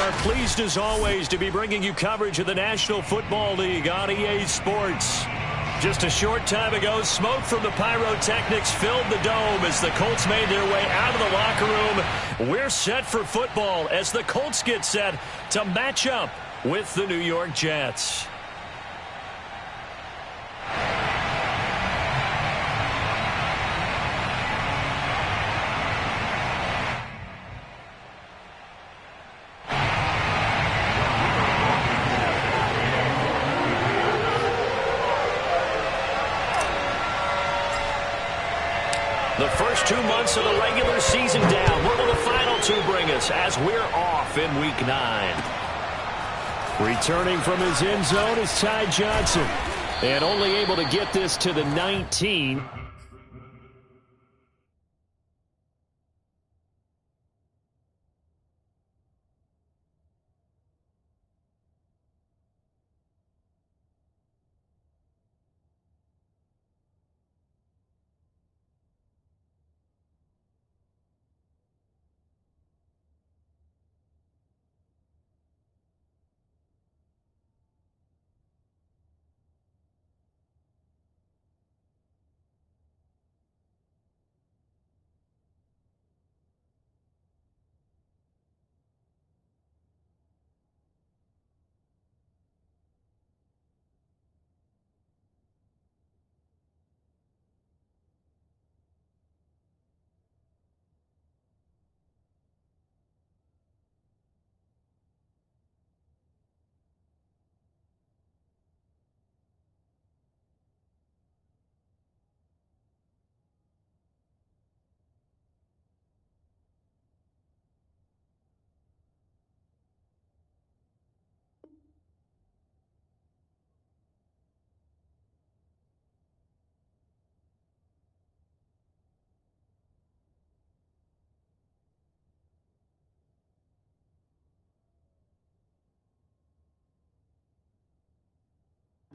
are pleased as always to be bringing you coverage of the National Football League on EA Sports. Just a short time ago, smoke from the pyrotechnics filled the dome as the Colts made their way out of the locker room. We're set for football as the Colts get set to match up with the New York Jets. The first 2 months of the regular season down. What will the final two bring us as we're off in Week 9? Returning from his end zone is Ty Johnson. And only able to get this to the 19.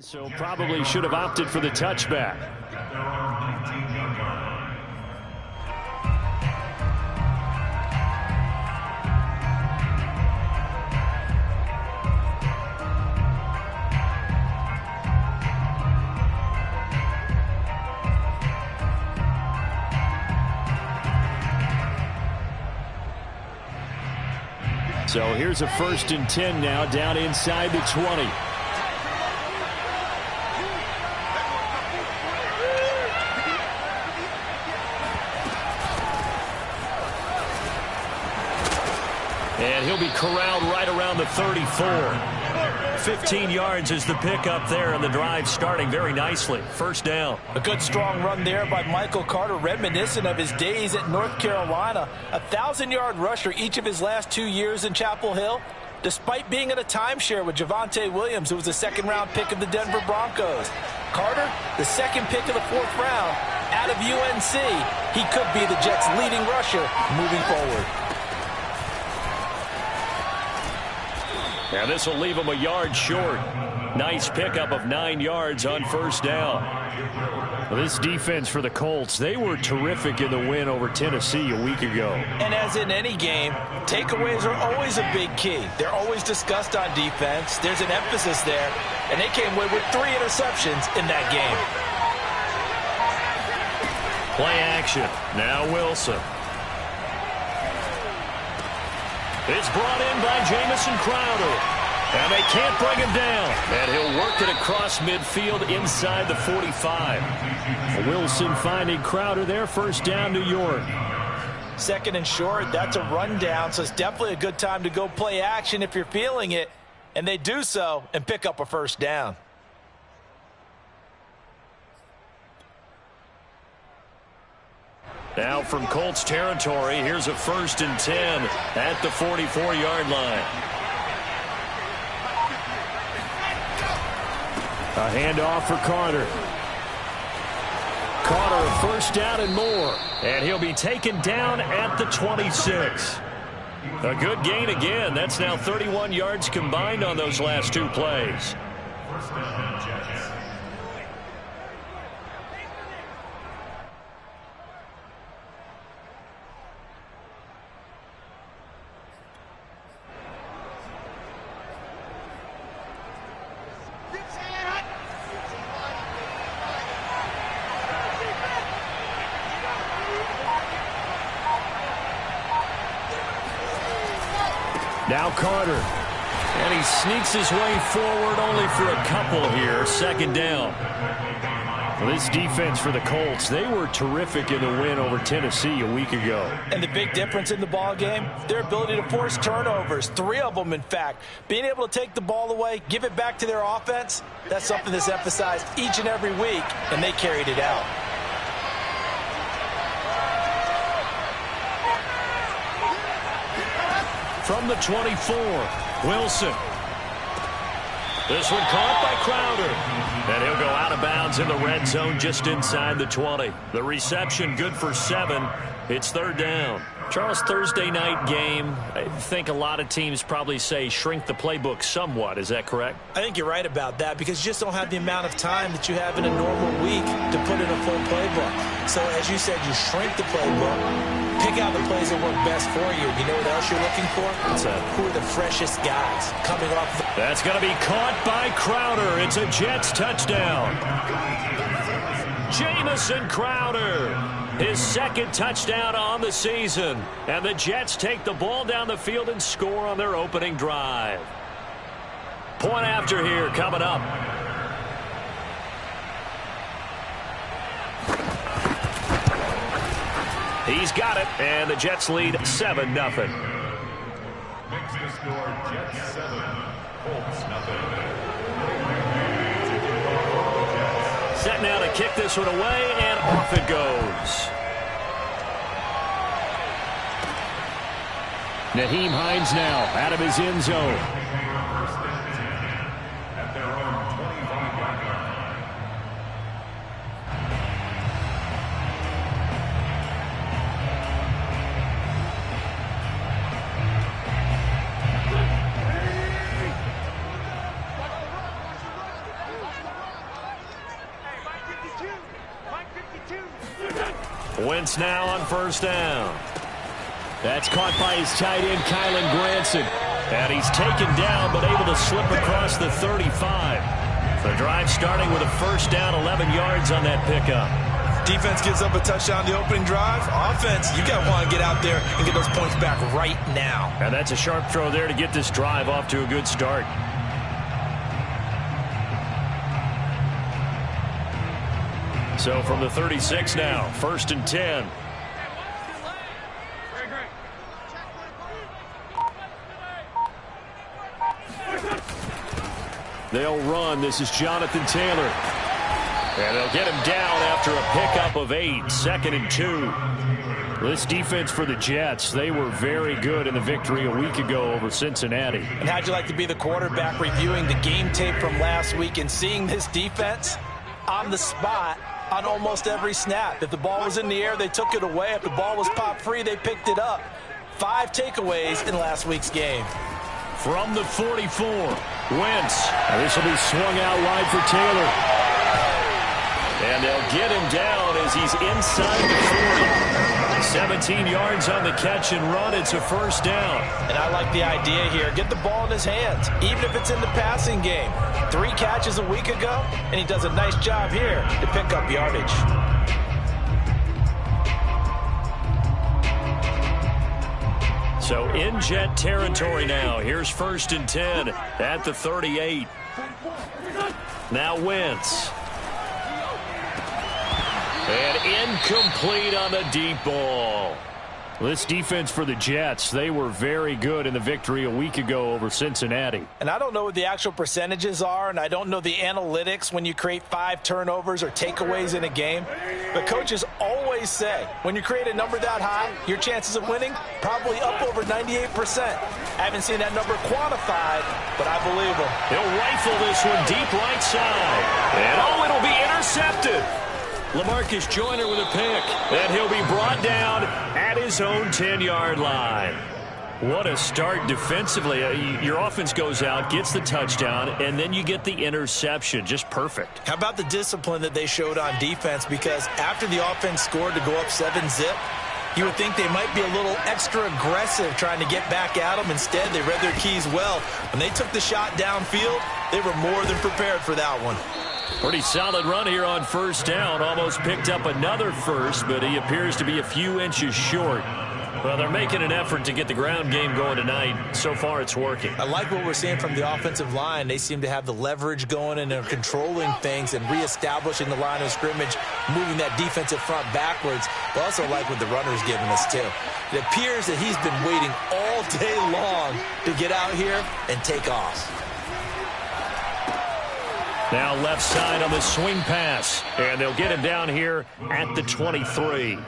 So probably should have opted for the touchback. So here's a 1st and 10 now down inside the 20. And he'll be corralled right around the 34. 15 yards is the pickup there, and the drive starting very nicely. First down. A good strong run there by Michael Carter, reminiscent of his days at North Carolina. A 1,000-yard rusher each of his last 2 years in Chapel Hill, despite being in a timeshare with Javonte Williams, who was a second-round pick of the Denver Broncos. Carter, the second pick of the 4th round, out of UNC. He could be the Jets' leading rusher moving forward. Now this will leave him a yard short. Nice pickup of 9 yards on first down. Well, this defense for the Colts, they were terrific in the win over Tennessee a week ago. And as in any game, takeaways are always a big key. They're always discussed on defense. There's an emphasis there, and they came away with 3 interceptions in that game. Play action. Now Wilson. It's brought in by Jamison Crowder. And they can't bring him down. And he'll work it across midfield inside the 45. Wilson finding Crowder there. First down, New York. 2nd and short. That's a rundown, so it's definitely a good time to go play action if you're feeling it. And they do so and pick up a first down. Now from Colts territory, here's a 1st and 10 at the 44-yard line. A handoff for Carter. Carter, a first down and more. And he'll be taken down at the 26. A good gain again. That's now 31 yards combined on those last 2 plays. Now Carter. And he sneaks his way forward only for a couple here. Second down. Well, this defense for the Colts, they were terrific in the win over Tennessee a week ago. And the big difference in the ball game, their ability to force turnovers, 3 of them in fact. Being able to take the ball away, give it back to their offense, that's something that's emphasized each and every week, and they carried it out. From the 24, Wilson. This one caught by Crowder. And he'll go out of bounds in the red zone just inside the 20. The reception good for 7. It's third down. Charles, Thursday night game, I think a lot of teams probably say shrink the playbook somewhat. Is that correct? I think you're right about that because you just don't have the amount of time that you have in a normal week to put in a full playbook. So as you said, you shrink the playbook, pick out the plays that work best for you. You know what else you're looking for? Who are the freshest guys coming off the... That's going to be caught by Crowder. It's a Jets touchdown. Jamison Crowder. His second touchdown on the season. And the Jets take the ball down the field and score on their opening drive. Point after here coming up. He's got it, and the Jets lead 7-0. Makes the score Jets 7, Colts nothing. Set now to kick this one away, and off it goes. Nyheim Hines now out of his end zone. First and 10 at their own 25-yard line. Wentz now on first down. That's caught by his tight end, Kylen Granson. And he's taken down, but able to slip across the 35. The drive starting with a first down, 11 yards on that pickup. Defense gives up a touchdown the opening drive. Offense, you got to want to get out there and get those points back right now. And that's a sharp throw there to get this drive off to a good start. So from the 36 now, first and 10. They'll run. This is Jonathan Taylor. And they'll get him down after a pickup of 8. Second and 2. This defense for the Jets, they were very good in the victory a week ago over Cincinnati. And how'd you like to be the quarterback reviewing the game tape from last week and seeing this defense on the spot on almost every snap? If the ball was in the air, they took it away. If the ball was popped free, they picked it up. 5 takeaways in last week's game. From the 44, Wentz. This will be swung out wide for Taylor. And they'll get him down as he's inside the 40. 17 yards on the catch and run. It's a first down. And I like the idea here. Get the ball in his hands, even if it's in the passing game. 3 catches a week ago, and he does a nice job here to pick up yardage. So in Jet territory now. Here's first and 10 at the 38. Now Wentz. And incomplete on the deep ball. This defense for the Jets, they were very good in the victory a week ago over Cincinnati. And I don't know what the actual percentages are, and I don't know the analytics when you create 5 turnovers or takeaways in a game. But coaches always say, when you create a number that high, your chances of winning probably up over 98%. I haven't seen that number quantified, but I believe him. He'll rifle this one deep right side. And it'll be intercepted. LaMarcus Joyner with a pick. And he'll be brought down at his own 10-yard line. What a start defensively. Your offense goes out, gets the touchdown, and then you get the interception. Just perfect. How about the discipline that they showed on defense? Because after the offense scored to go up 7-zip, you would think they might be a little extra aggressive trying to get back at them. Instead, they read their keys well. When they took the shot downfield, they were more than prepared for that one. Pretty solid run here on first down. Almost picked up another first, but he appears to be a few inches short. Well, they're making an effort to get the ground game going tonight. So far, it's working. I like what we're seeing from the offensive line. They seem to have the leverage going, and they're controlling things and reestablishing the line of scrimmage, moving that defensive front backwards. But also like what the runner's giving us, too. It appears that he's been waiting all day long to get out here and take off. Now left side on the swing pass, and they'll get him down here at the 23.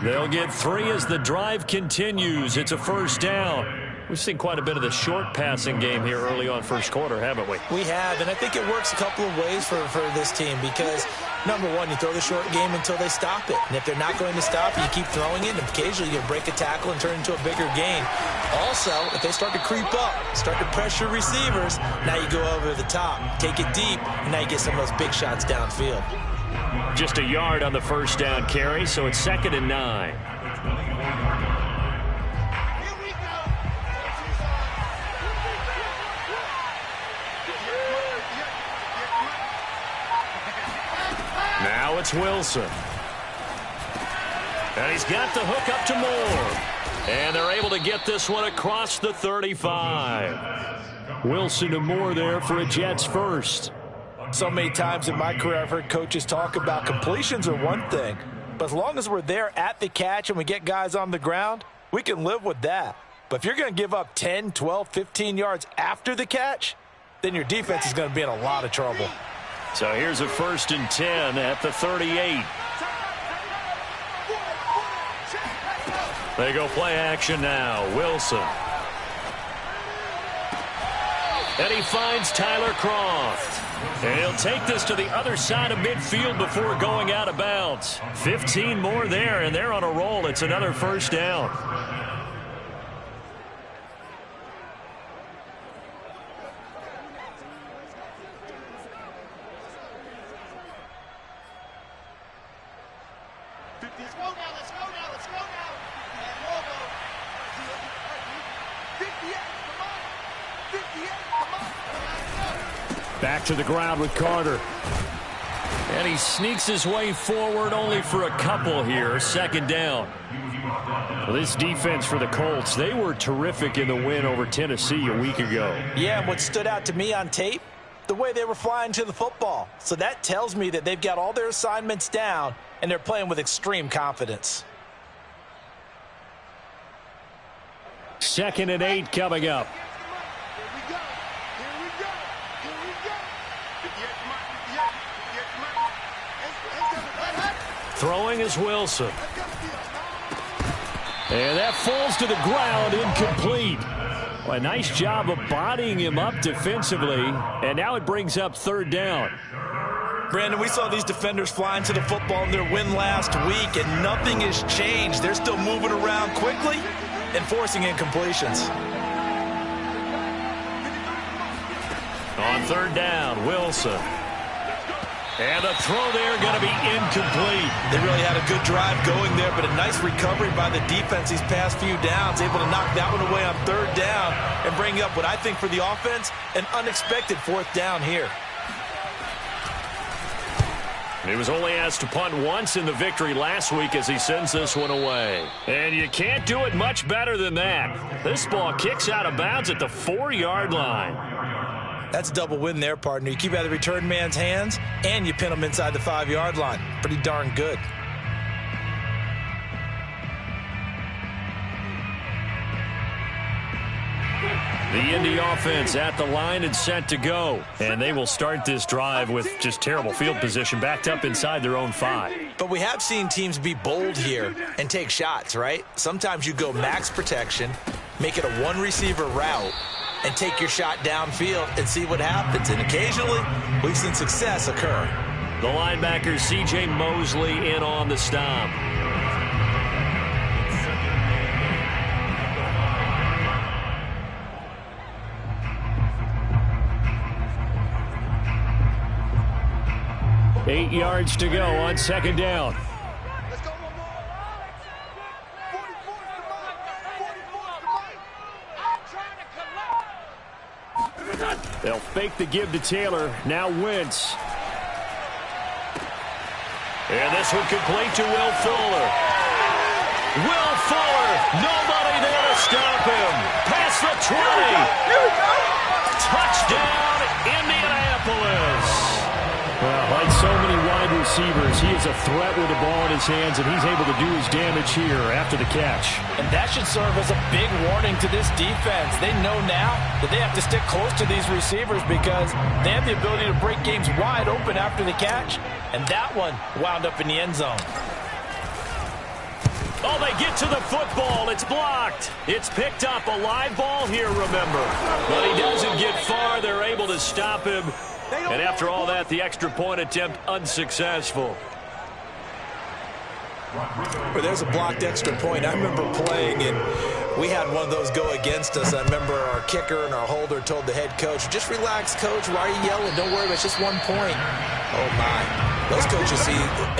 They'll get 3 as the drive continues. It's a first down. We've seen quite a bit of the short passing game here early on first quarter, haven't we? We have, and I think it works a couple of ways for this team because, number one, you throw the short game until they stop it. And if they're not going to stop it, you keep throwing it, and occasionally you'll break a tackle and turn it into a bigger gain. Also, if they start to creep up, start to pressure receivers, now you go over the top, take it deep, and now you get some of those big shots downfield. Just a yard on the first down carry, so it's 2nd and 9. Now it's Wilson. And he's got the hook up to Moore. And they're able to get this one across the 35. Wilson and Moore there for a Jets first. So many times in my career I've heard coaches talk about completions are one thing, but as long as we're there at the catch and we get guys on the ground, we can live with that. But if you're going to give up 10, 12, 15 yards after the catch, then your defense is going to be in a lot of trouble. So here's a 1st and 10 at the 38. They go play action now. Wilson. And he finds Tyler Croft. And he'll take this to the other side of midfield before going out of bounds. 15 more there, and they're on a roll. It's another first down. Back to the ground with Carter. And he sneaks his way forward only for a couple here. 2nd down. Well, this defense for the Colts, they were terrific in the win over Tennessee a week ago. Yeah, and what stood out to me on tape, the way they were flying to the football. So that tells me that they've got all their assignments down, and they're playing with extreme confidence. 2nd and 8 coming up. Throwing is Wilson. And that falls to the ground, incomplete. Well, a nice job of bodying him up defensively, and now it brings up 3rd down. Brandon, we saw these defenders flying to the football in their win last week, and nothing has changed. They're still moving around quickly and forcing incompletions. On 3rd down, Wilson. And the throw there going to be incomplete. They really had a good drive going there, but a nice recovery by the defense these past few downs, able to knock that one away on 3rd down and bring up what I think for the offense, an unexpected 4th down here. He was only asked to punt once in the victory last week as he sends this one away. And you can't do it much better than that. This ball kicks out of bounds at the 4-yard line. That's a double win there, partner. You keep out of the return man's hands, and you pin him inside the 5-yard line. Pretty darn good. The Indy offense at the line and set to go. And they will start this drive with just terrible field position, backed up inside their own 5. But we have seen teams be bold here and take shots, right? Sometimes you go max protection, make it a one-receiver route, and take your shot downfield and see what happens. And occasionally, we've seen success occur. The linebacker, C.J. Mosley, in on the stop. Eight yards to go on 2nd down. They'll fake the give to Taylor. Now Wentz. And this one complete to Will Fuller. Will Fuller, nobody there to stop him. Past the 20. Touchdown, Indianapolis. Well, like so many wide receivers, he is a threat with the ball in his hands, and he's able to do his damage here after the catch. And that should serve as a big warning to this defense. They know now that they have to stick close to these receivers because they have the ability to break games wide open after the catch. And that one wound up in the end zone. Oh, they get to the football. It's blocked. It's picked up. A live ball here, remember. But he doesn't get far. They're able to stop him. And after all that, the extra point attempt unsuccessful. Well, there's a blocked extra point. I remember playing, and we had one of those go against us. I remember our kicker and our holder told the head coach, just relax, coach. Why are you yelling? Don't worry, it's just 1 point. Oh, my. Those coaches see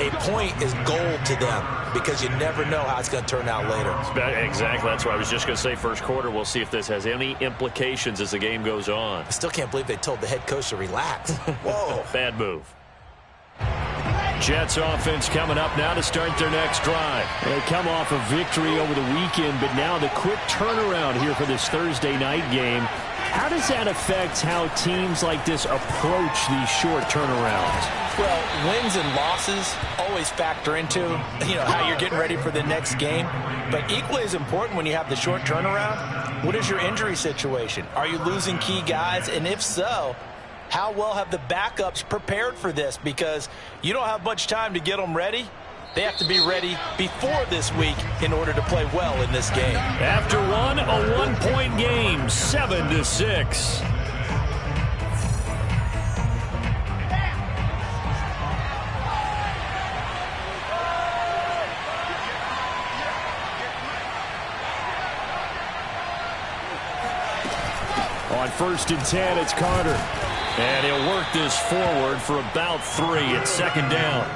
a point is gold to them because you never know how it's going to turn out later. Exactly. That's what I was just going to say. First quarter, we'll see if this has any implications as the game goes on. I still can't believe they told the head coach to relax. Whoa. Bad move. Jets offense coming up now to start their next drive. They come off a victory over the weekend, but now the quick turnaround here for this Thursday night game. How does that affect how teams like this approach these short turnarounds? Well, wins and losses always factor into, how you're getting ready for the next game. But equally as important when you have the short turnaround, what is your injury situation? Are you losing key guys? And if so, how well have the backups prepared for this? Because you don't have much time to get them ready. They have to be ready before this week in order to play well in this game. After one, a one-point game, 7-6. On 1st and 10, it's Carter. And he'll work this forward for about 3. It's second down.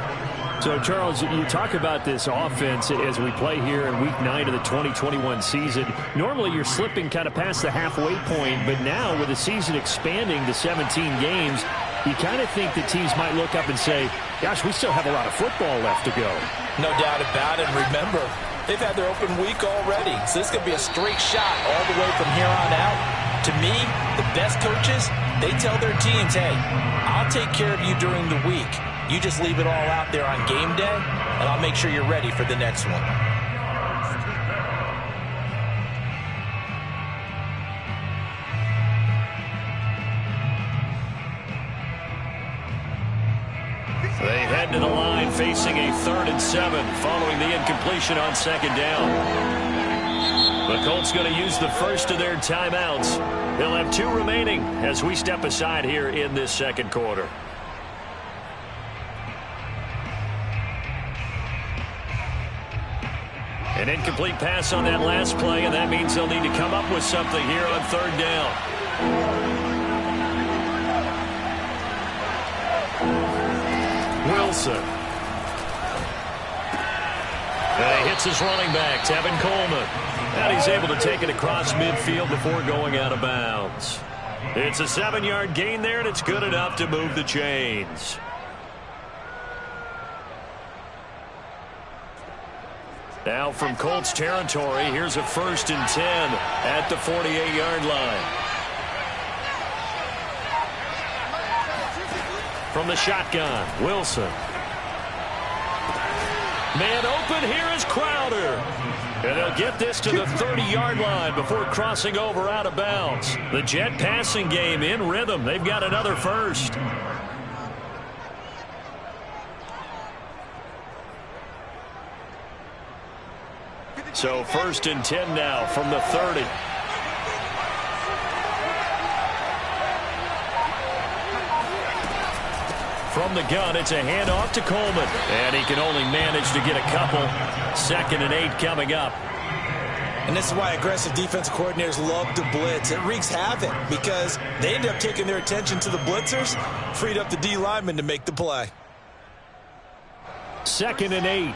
So, Charles, you talk about this offense as we play here in Week 9 of the 2021 season. Normally, you're slipping kind of past the halfway point, but now with the season expanding to 17 games, you kind of think that teams might look up and say, gosh, we still have a lot of football left to go. No doubt about it. Remember, they've had their open week already, so this could be a straight shot all the way from here on out. To me, the best coaches, they tell their teams, hey, I'll take care of you during the week. You just leave it all out there on game day, and I'll make sure you're ready for the next one. They head to the line facing a 3rd and 7 following the incompletion on second down. The Colts going to use the first of their timeouts. They'll have 2 remaining as we step aside here in this second quarter. An incomplete pass on that last play, and that means they'll need to come up with something here on 3rd down. Wilson. And he hits his running back, Tevin Coleman. And he's able to take it across midfield before going out of bounds. It's a 7-yard gain there, and it's good enough to move the chains. Now from Colts territory, here's a 1st and 10 at the 48-yard line. From the shotgun, Wilson. Man open, here is Crowder. And they'll get this to the 30-yard line before crossing over out of bounds. The Jet passing game in rhythm. They've got another first. So 1st and 10 now from the 30. From the gun, it's a handoff to Coleman. And he can only manage to get a couple. 2nd and 8 coming up. And this is why aggressive defensive coordinators love to blitz. It wreaks havoc because they end up taking their attention to the blitzers, freed up the D lineman to make the play. 2nd and 8.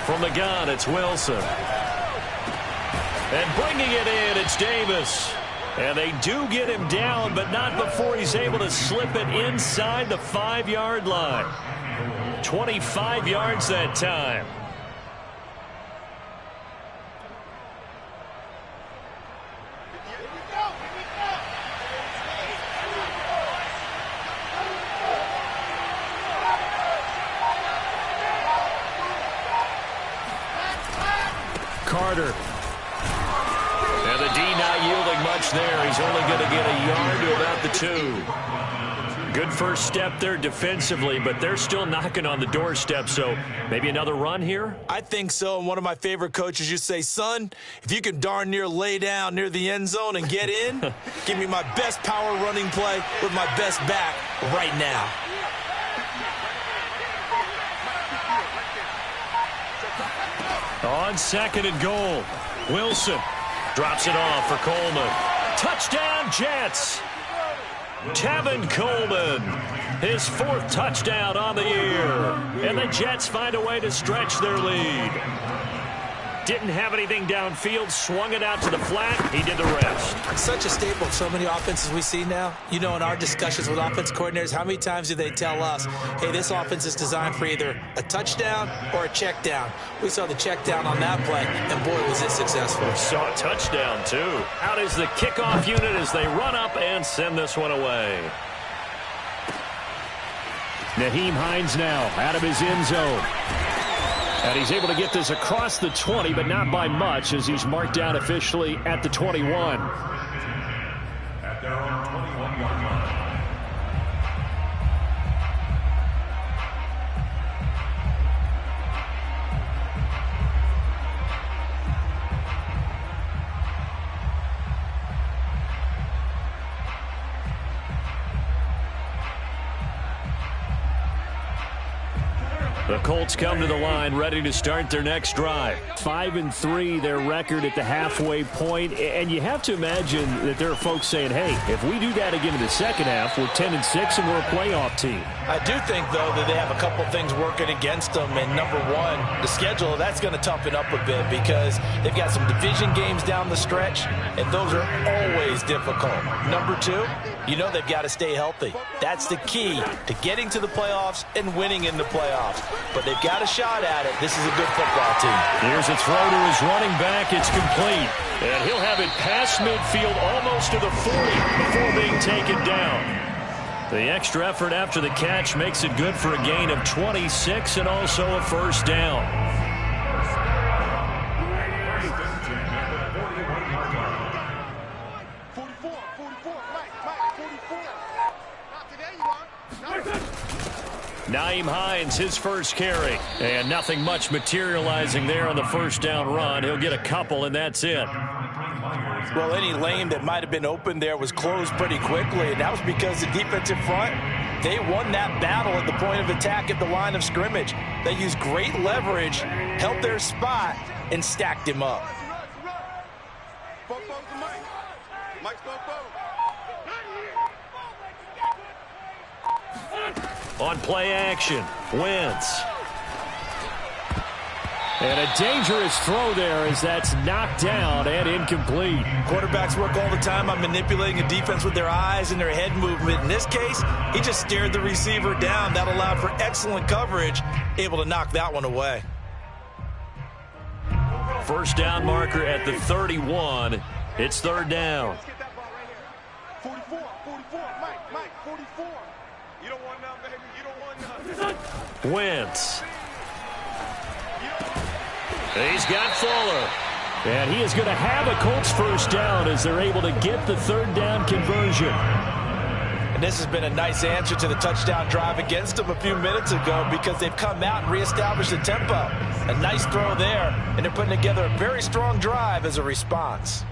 From the gun, it's Wilson. And bringing it in, it's Davis. And they do get him down, but not before he's able to slip it inside the 5-yard line. 25 yards that time. Carter. And the D not yielding much there. He's only going to get a yard to about the 2. Good first step there defensively, but they're still knocking on the doorstep, so maybe another run here? I think so, and one of my favorite coaches used to say, son, if you can darn near lay down near the end zone and get in, give me my best power running play with my best back right now. On 2nd and goal, Wilson drops it off for Coleman. Touchdown, Jets! Tevin Coleman, his 4th touchdown on the year. And the Jets find a way to stretch their lead. Didn't have anything downfield, swung it out to the flat. He did the rest. Such a staple of so many offenses we see now. You know, in our discussions with offense coordinators, how many times do they tell us, hey, this offense is designed for either a touchdown or a check down. We saw the check down on that play, and boy, was it successful. We saw a touchdown, too. Out is the kickoff unit as they run up and send this one away. Nyheim Hines now out of his end zone. And he's able to get this across the 20, but not by much, as he's marked down officially at the 21. At their own 21-yard line. The Colts come to the line ready to start their next drive. 5-3 their record at the halfway point, and you have to imagine that there are folks saying, hey, if we do that again in the second half, we're 10-6 and we're a playoff team. I do think, though, that they have a couple things working against them. And number one, the schedule, that's going to toughen up a bit because they've got some division games down the stretch, and those are always difficult. Number two, you know they've got to stay healthy. That's the key to getting to the playoffs and winning in the playoffs. But they've got a shot at it. This is a good football team. Here's a throw to his running back. It's complete. And he'll have it past midfield almost to the 40 before being taken down. The extra effort after the catch makes it good for a gain of 26 and also a first down. Nyheim Hines, his first carry. And nothing much materializing there on the first down run. He'll get a couple, and that's it. Well, any lane that might have been open there was closed pretty quickly, and that was because the defensive front, they won that battle at the point of attack at the line of scrimmage. They used great leverage, held their spot, and stacked him up. On play action, Wentz. And a dangerous throw there as that's knocked down and incomplete. Quarterbacks work all the time on manipulating a defense with their eyes and their head movement. In this case, he just stared the receiver down. That allowed for excellent coverage, able to knock that one away. First down marker at the 31. It's third down. 44, Mike, 44. You don't want none, baby. You don't want none. Wentz. He's got Fuller. And he is going to have a Colts first down as they're able to get the third down conversion. And this has been a nice answer to the touchdown drive against them a few minutes ago because they've come out and reestablished the tempo. A nice throw there, and they're putting together a very strong drive as a response.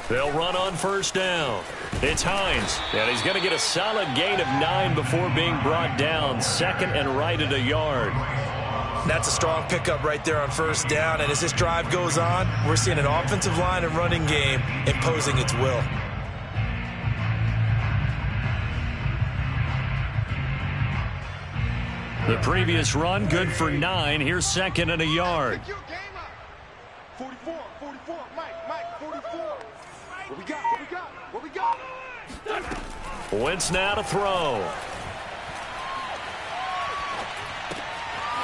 They'll run on first down. It's Hines, and he's going to get a solid gain of 9 before being brought down. Second and right at a yard. That's a strong pickup right there on first down, and as this drive goes on, we're seeing an offensive line and running game imposing its will. The previous run, good for 9. Here's second and a yard. 44, 44, Mike, 44. What we got? Wentz now to throw.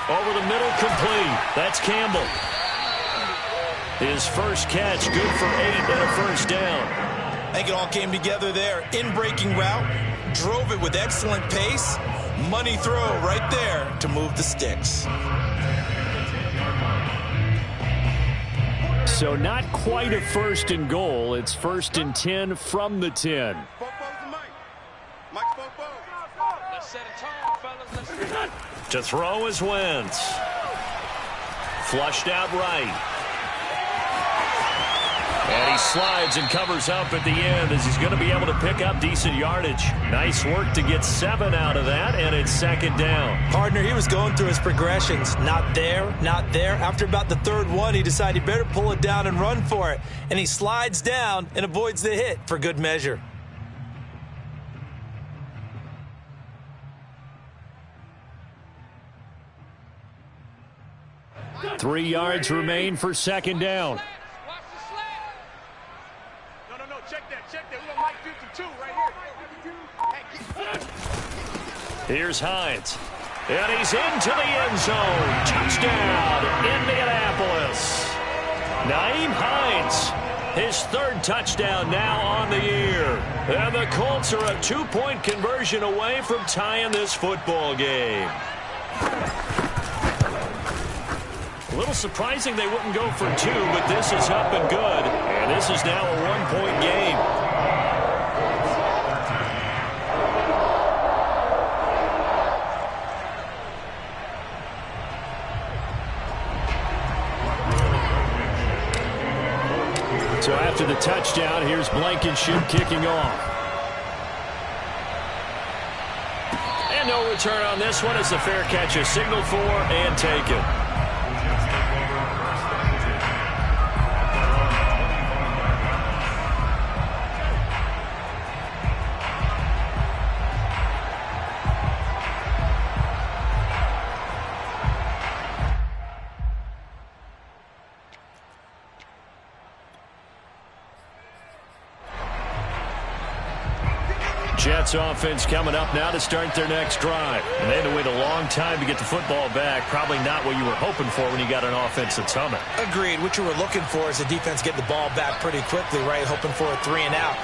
Over the middle, complete. That's Campbell. His first catch, good for 8 and a first down. I think it all came together there. In-breaking route, drove it with excellent pace. Money throw right there to move the sticks. So not quite a first and goal. It's first and 10 from the 10. Let's set a tone, fellas. To throw is Wentz. Flushed out right. And he slides and covers up at the end as he's going to be able to pick up decent yardage. Nice work to get 7 out of that, and it's second down. Partner, he was going through his progressions. Not there, not there. After about the third one, he decided he better pull it down and run for it. And he slides down and avoids the hit for good measure. Three yards remain for second down. No, check that. We don't like 52 right here. Here's Hines. And he's into the end zone. Touchdown, Indianapolis. Nyheim Hines, his third touchdown now on the year. And the Colts are a 2-point conversion away from tying this football game. A little surprising they wouldn't go for 2, but this is up and good. And this is now a 1-point game. So after the touchdown, here's Blankenship kicking off. And no return on this one as the fair catch is signaled for and taken. Jets offense coming up now to start their next drive. And they had to wait a long time to get the football back. Probably not what you were hoping for when you got an offense that's humming. Agreed. What you were looking for is the defense get the ball back pretty quickly, right? Hoping for a 3 and out.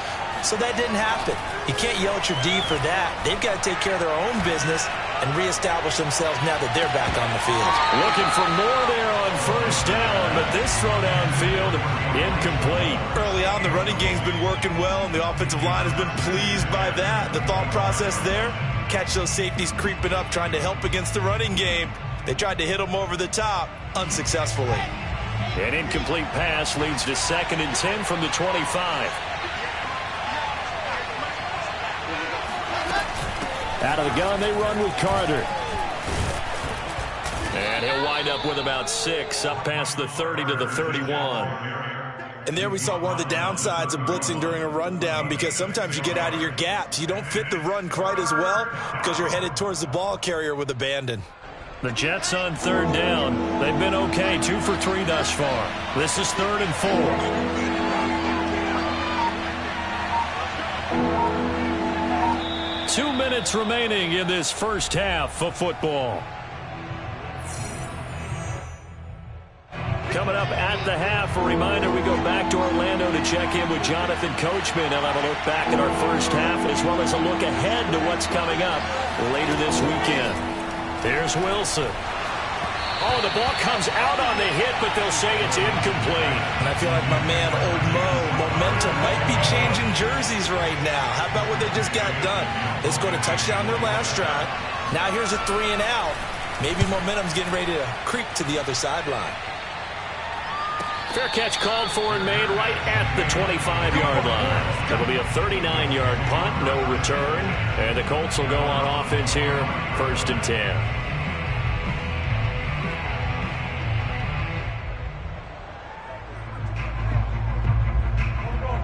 So that didn't happen. You can't yell at your D for that. They've got to take care of their own business and reestablish themselves now that they're back on the field. Looking for more there on first down, but this throw downfield incomplete. Early on, the running game's been working well, and the offensive line has been pleased by that. The thought process there, catch those safeties creeping up, trying to help against the running game. They tried to hit them over the top, unsuccessfully. An incomplete pass leads to second and 10 from the 25. Out of the gun, they run with Carter. And he'll wind up with about 6, up past the 30 to the 31. And there we saw one of the downsides of blitzing during a rundown, because sometimes you get out of your gaps. You don't fit the run quite as well because you're headed towards the ball carrier with abandon. The Jets on third down. They've been okay, 2 for 3 thus far. This is 3rd and 4. 2 minutes remaining in this first half of football. Coming up at the half, a reminder, we go back to Orlando to check in with Jonathan Coachman. He'll have a look back at our first half as well as a look ahead to what's coming up later this weekend. Here's Wilson. Oh, the ball comes out on the hit, but they'll say it's incomplete. And I feel like my man, Old Mo, momentum might be changing jerseys right now. How about what they just got done? They scored a touchdown their last drive. Now here's a 3 and out. Maybe momentum's getting ready to creep to the other sideline. Fair catch called for and made right at the 25-yard line. It'll be a 39-yard punt, no return. And the Colts will go on offense here, 1st and 10.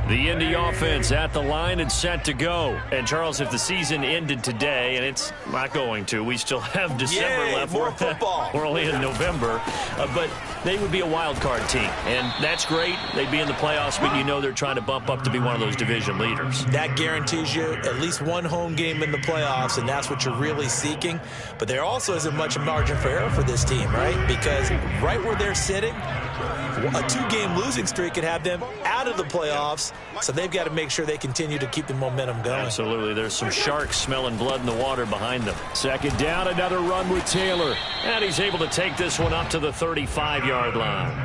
The Indy offense at the line and set to go. And, Charles, if the season ended today, and it's not going to, we still have December left. More football. We're only in November. But they would be a wild card team. And that's great. They'd be in the playoffs, but you know they're trying to bump up to be one of those division leaders. That guarantees you at least one home game in the playoffs, and that's what you're really seeking. But there also isn't much margin for error for this team, right? Because right where they're sitting, a 2-game losing streak could have them out of the playoffs, so they've got to make sure they continue to keep the momentum going. Absolutely. There's some sharks smelling blood in the water behind them. Second down, another run with Taylor. And he's able to take this one up to the 35-yard line.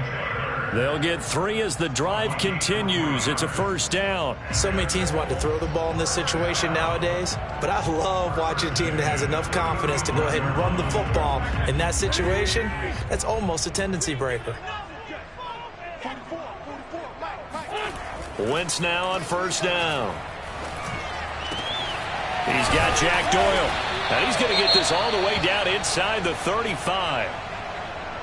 They'll get 3 as the drive continues. It's a first down. So many teams want to throw the ball in this situation nowadays, but I love watching a team that has enough confidence to go ahead and run the football in that situation. That's almost a tendency breaker. Wentz now on first down. He's got Jack Doyle. And he's going to get this all the way down inside the 35.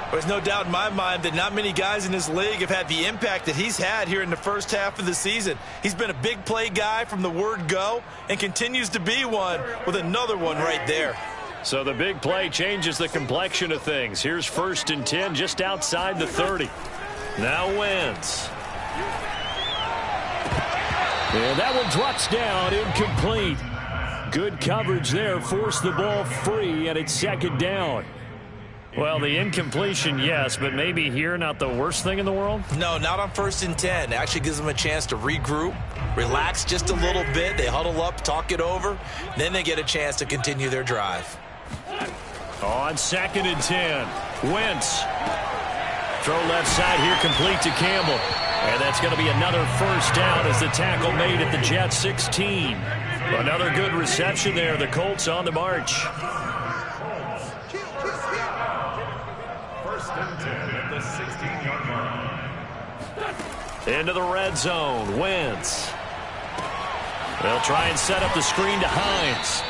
There's no doubt in my mind that not many guys in this league have had the impact that he's had here in the first half of the season. He's been a big play guy from the word go and continues to be one with another one right there. So the big play changes the complexion of things. Here's 1st and 10 just outside the 30. Now Wentz. And that one drops down, incomplete. Good coverage there, forced the ball free, and it's second down. Well, the incompletion, yes, but maybe here not the worst thing in the world? No, not on 1st and 10. It actually gives them a chance to regroup, relax just a little bit. They huddle up, talk it over, then they get a chance to continue their drive. On 2nd and 10, Wentz. Throw left side here, complete to Campbell. And that's going to be another first down as the tackle made at the Jets 16. Another good reception there. The Colts on the march. 1st and 10 at the 16-yard line. Into the red zone. Wentz. They'll try and set up the screen to Hines.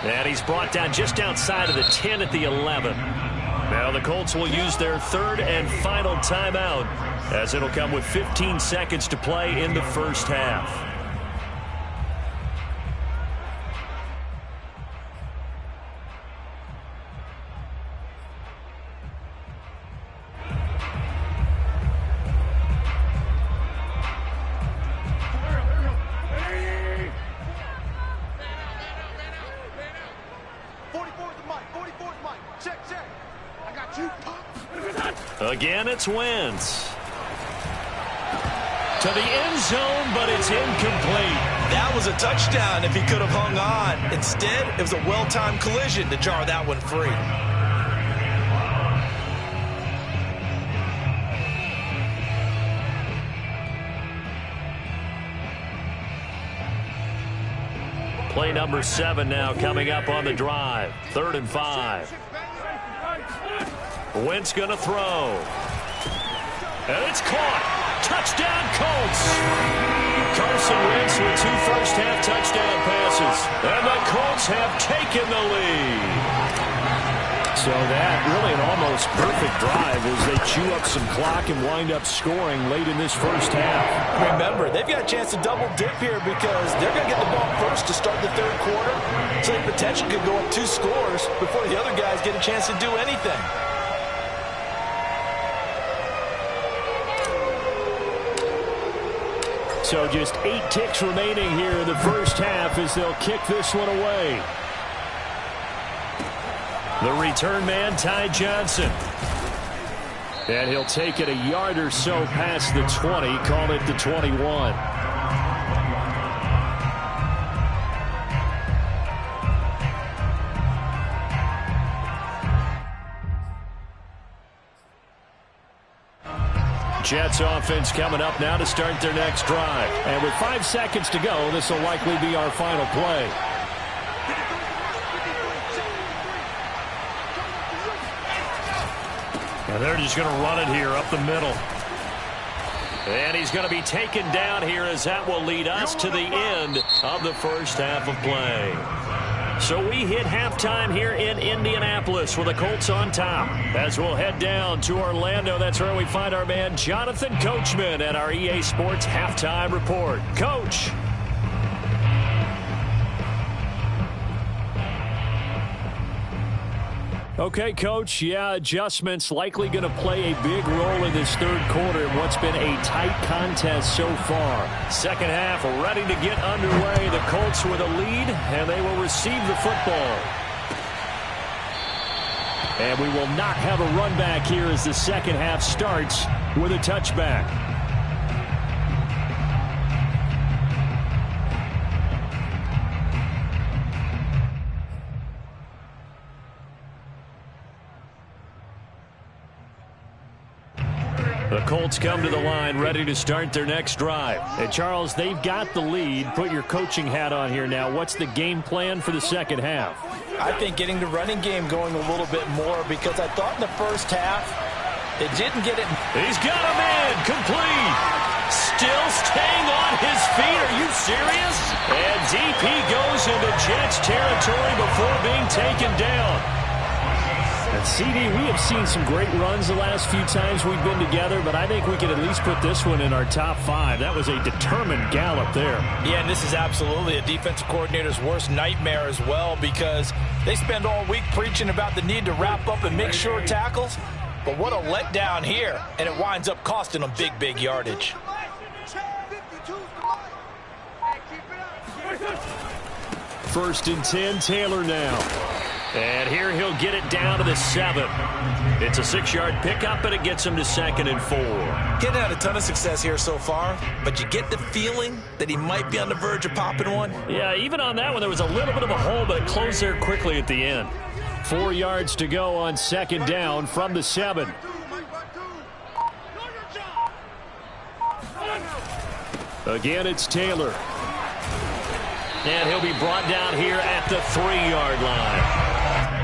And he's brought down just outside of the 10 at the 11. Now the Colts will use their 3rd and final timeout, as it'll come with 15 seconds to play in the first half. Again, it's Wentz. To the end zone, but it's incomplete. That was a touchdown if he could have hung on. Instead, it was a well-timed collision to jar that one free. Play number 7 now coming up on the drive. 3rd and 5. Wentz going to throw. And it's caught. Touchdown, Colts. Carson Wentz with 2 first-half touchdown passes. And the Colts have taken the lead. So that really an almost perfect drive as they chew up some clock and wind up scoring late in this first half. Remember, they've got a chance to double dip here because they're going to get the ball first to start the 3rd quarter. So they potentially could go up 2 scores before the other guys get a chance to do anything. So just 8 ticks remaining here in the first half as they'll kick this one away. The return man, Ty Johnson. And he'll take it a yard or so past the 20, call it the 21. Jets offense coming up now to start their next drive. And with 5 seconds to go, this will likely be our final play. And they're just going to run it here up the middle. And he's going to be taken down here as that will lead us to the end of the first half of play. So we hit halftime here in Indianapolis with the Colts on top. As we'll head down to Orlando, that's where we find our man Jonathan Coachman at our EA Sports Halftime Report. Coach. Okay, Coach, yeah, adjustments likely going to play a big role in this third quarter in what's been a tight contest so far. Second half ready to get underway. The Colts with a lead, and they will receive the football. And we will not have a run back here as the second half starts with a touchback. The Colts come to the line ready to start their next drive. And Charles, they've got the lead. Put your coaching hat on here now. What's the game plan for the second half? I think getting the running game going a little bit more, because I thought in the first half they didn't get it. He's got a man complete. Still staying on his feet. Are you serious? And DP goes into Jets territory before being taken down. And CD, we have seen some great runs the last few times we've been together, but I think we could at least put this one in our top 5. That was a determined gallop there. Yeah, and this is absolutely a defensive coordinator's worst nightmare as well, because they spend all week preaching about the need to wrap up and make sure tackles. But what a letdown here, and it winds up costing them big yardage. First and 10, Taylor now. And here he'll get it down to the 7. It's a 6-yard pickup, and it gets him to 2nd and 4. Getting had a ton of success here so far, but you get the feeling that he might be on the verge of popping one. Yeah, even on that one, there was a little bit of a hole, but it closed there quickly at the end. 4 yards to go on 2nd down from the 7. Again, it's Taylor. And he'll be brought down here at the 3-yard line.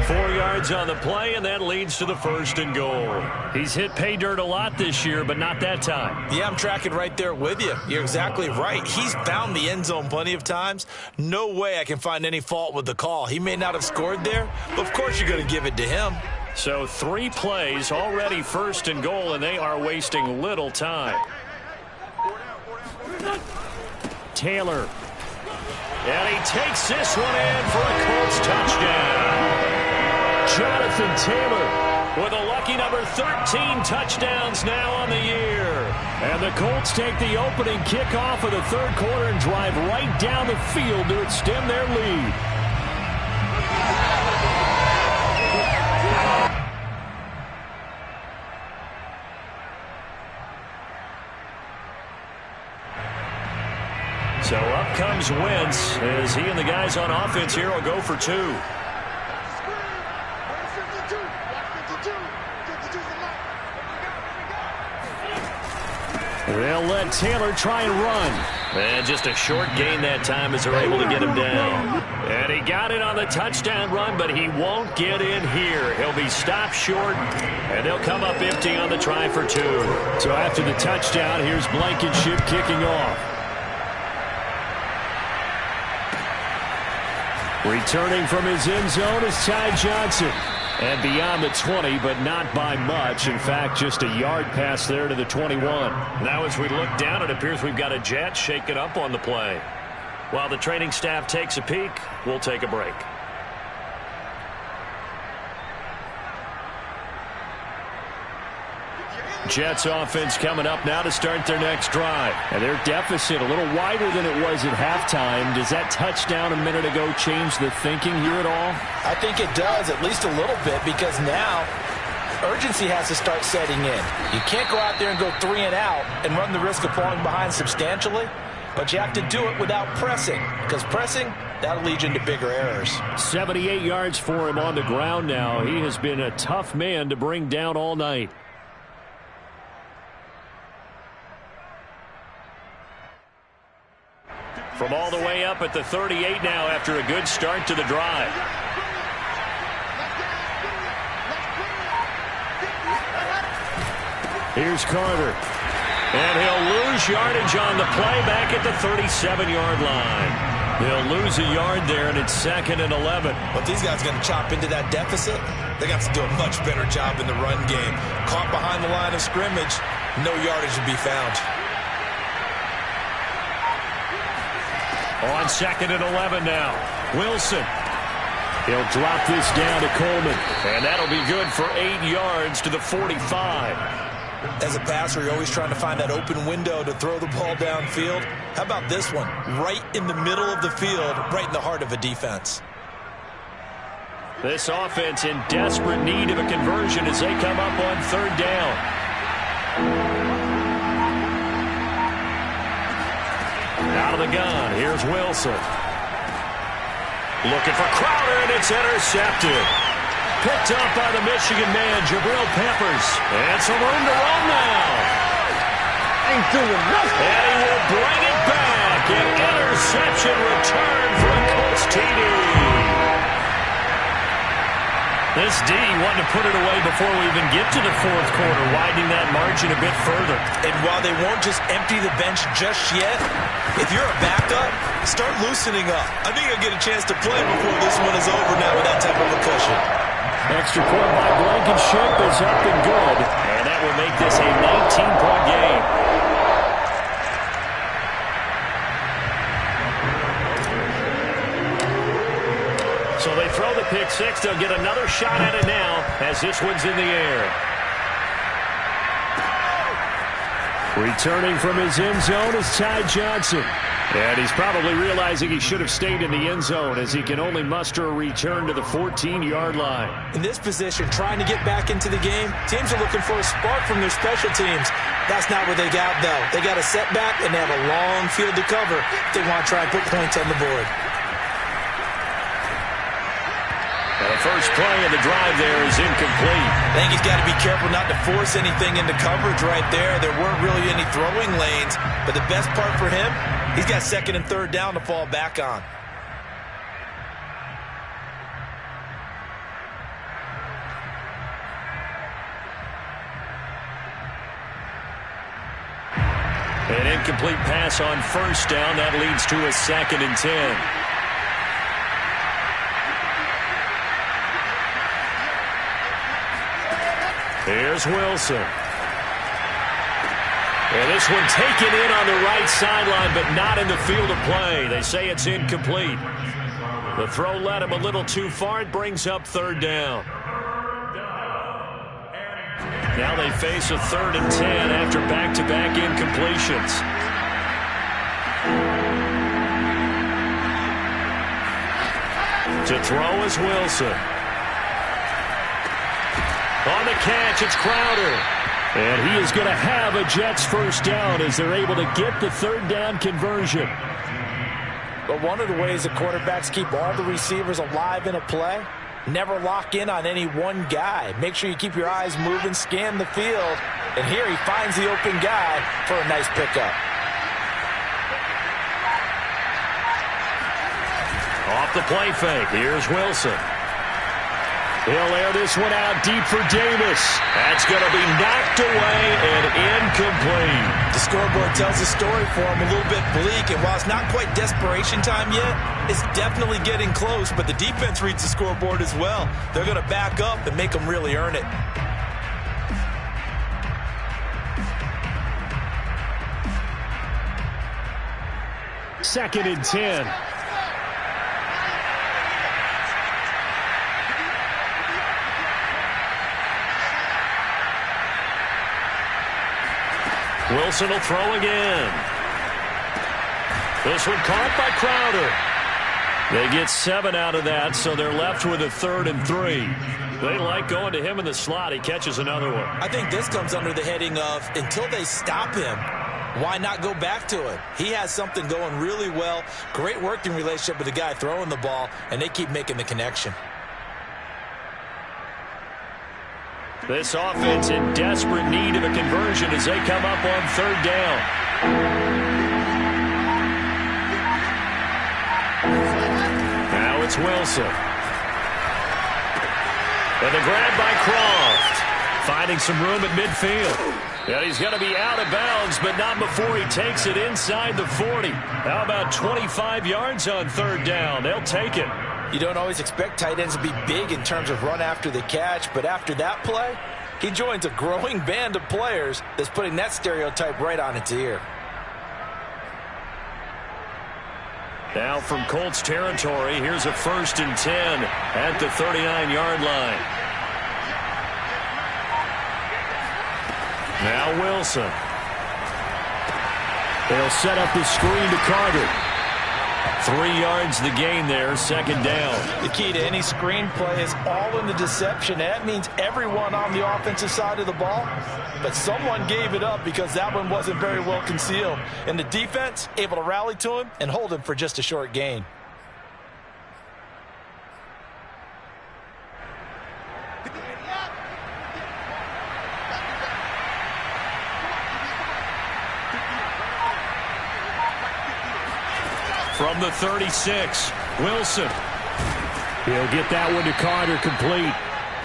4 yards on the play, and that leads to the 1st and goal. He's hit pay dirt a lot this year, but not that time. Yeah, I'm tracking right there with you. You're exactly right. He's found the end zone plenty of times. No way I can find any fault with the call. He may not have scored there, but of course you're going to give it to him. So 3 plays, already 1st and goal, and they are wasting little time. Taylor. And he takes this one in for a Colts touchdown. Jonathan Taylor with a lucky number 13 touchdowns now on the year. And the Colts take the opening kickoff of the third quarter and drive right down the field to extend their lead. So up comes Wentz as he and the guys on offense here will go for 2. They'll let Taylor try and run. And just a short gain that time as they're able to get him down. And he got it on the touchdown run, but he won't get in here. He'll be stopped short, and they'll come up empty on the try for 2. So after the touchdown, here's Blankenship kicking off. Returning from his end zone is Ty Johnson. And beyond the 20, but not by much. In fact, just a yard pass there to the 21. Now as we look down, it appears we've got a jet shaken up on the play. While the training staff takes a peek, we'll take a break. Jets offense coming up now to start their next drive. And their deficit a little wider than it was at halftime. Does that touchdown a minute ago change the thinking here at all? I think it does, at least a little bit, because now urgency has to start setting in. You can't go out there and go 3 and out and run the risk of falling behind substantially, but you have to do it without pressing, because pressing, that'll lead you into bigger errors. 78 yards for him on the ground now. He has been a tough man to bring down all night. From all the way up at the 38 now after a good start to the drive. Here's Carter. And he'll lose yardage on the play back at the 37-yard line. He'll lose a yard there, and it's 2nd and 11. But these guys are going to chop into that deficit. They got to do a much better job in the run game. Caught behind the line of scrimmage, no yardage to be found. On 2nd and 11 now, Wilson. He'll drop this down to Coleman, and that'll be good for 8 yards to the 45. As a passer, you're always trying to find that open window to throw the ball downfield. How about this one? Right in the middle of the field, right in the heart of a defense. This offense in desperate need of a conversion as they come up on 3rd down. Out of the gun, here's Wilson. Looking for Crowder, and it's intercepted. Picked up by the Michigan man, Jabril Peppers. And some room to run now. Ain't doing nothing. And he will bring it back. An interception return for a Colts TD. This D wanted to put it away before we even get to the 4th quarter, widening that margin a bit further. And while they won't just empty the bench just yet, if you're a backup, start loosening up. I think you'll get a chance to play before this one is over now with that type of a cushion. Extra point by Blankenship is up and good. And that will make this a 19-point game. So they throw the pick six. They'll get another shot at it now as this one's in the air. Returning from his end zone is Ty Johnson. And he's probably realizing he should have stayed in the end zone as he can only muster a return to the 14-yard line. In this position, trying to get back into the game, teams are looking for a spark from their special teams. That's not what they got, though. They got a setback, and they have a long field to cover if they want to try and put points on the board. And the first play of the drive there is incomplete. I think he's got to be careful not to force anything into coverage right there. There weren't really any throwing lanes, but the best part for him, he's got 2nd and 3rd down to fall back on. An incomplete pass on 1st down. That leads to a 2nd and 10. Here's Wilson. And this one taken in on the right sideline, but not in the field of play. They say it's incomplete. The throw led him a little too far. It brings up 3rd down. Now they face a 3rd and 10 after back-to-back incompletions. To throw is Wilson. On the catch, it's Crowder. And he is going to have a Jets 1st down as they're able to get the 3rd down conversion. But one of the ways the quarterbacks keep all the receivers alive in a play, never lock in on any one guy. Make sure you keep your eyes moving, scan the field. And here he finds the open guy for a nice pickup. Off the play fake, here's Wilson. He'll air this one out deep for Davis. That's going to be knocked away and incomplete. The scoreboard tells the story for him, a little bit bleak, and while it's not quite desperation time yet, it's definitely getting close, but the defense reads the scoreboard as well. They're going to back up and make them really earn it. Second and 10. Wilson will throw again. This one caught by Crowder. They get 7 out of that, so they're left with a 3rd and 3. They like going to him in the slot. He catches another one. I think this comes under the heading of, until they stop him, why not go back to it? He has something going really well. Great working relationship with the guy throwing the ball, and they keep making the connection. This offense in desperate need of a conversion as they come up on 3rd down. Now it's Wilson. And the grab by Croft. Finding some room at midfield. And he's going to be out of bounds, but not before he takes it inside the 40. How about 25 yards on third down? They'll take it. You don't always expect tight ends to be big in terms of run after the catch, but after that play, he joins a growing band of players that's putting that stereotype right on its ear. Now from Colts territory, here's a 1st and 10 at the 39-yard line. Now Wilson. They'll set up the screen to Carter. 3 yards the gain there, second down. The key to any screen play is all in the deception. That means everyone on the offensive side of the ball, but someone gave it up because that one wasn't very well concealed. And the defense able to rally to him and hold him for just a short gain. From the 36, Wilson. He'll get that one to Carter, complete.